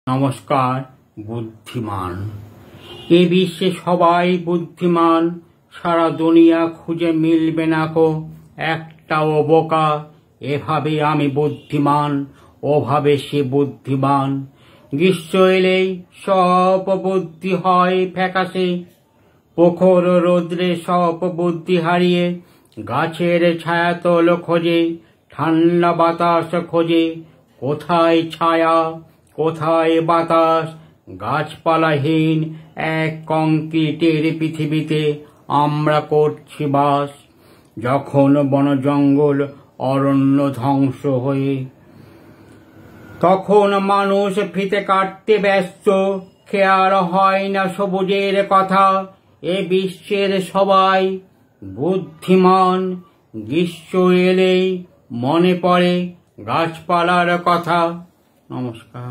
নমস্কার। বুদ্ধিমান এ বিশ্বে সবাই বুদ্ধিমান, সারা দুনিয়া খুঁজে মিলবে না কো একটাও বোকা। এভাবে আমি বুদ্ধিমান, ওভাবে সে বুদ্ধিমান। গ্রীষ্ম এলেই সব বুদ্ধি হয় ফ্যাকাশে, প্রখর রৌদ্রে সব বুদ্ধি হারিয়ে গাছের ছায়াতল খোঁজে, ঠান্ডা বাতাস খোঁজে। কোথায় ছায়া, কোথায় বাতাস? গাছপালাহীন এক কংক্রিটের পৃথিবীতে আমরা করছি বাস। যখন বন জঙ্গল অরণ্য ধ্বংস হয়ে, তখন মানুষ ফিতে কাটতে ব্যস্ত, খেয়াল হয় না সবুজের কথা। এ বিশ্বের সবাই বুদ্ধিমান, গ্রীষ্ম এলেই মনে পড়ে গাছপালার কথা। নমস্কার।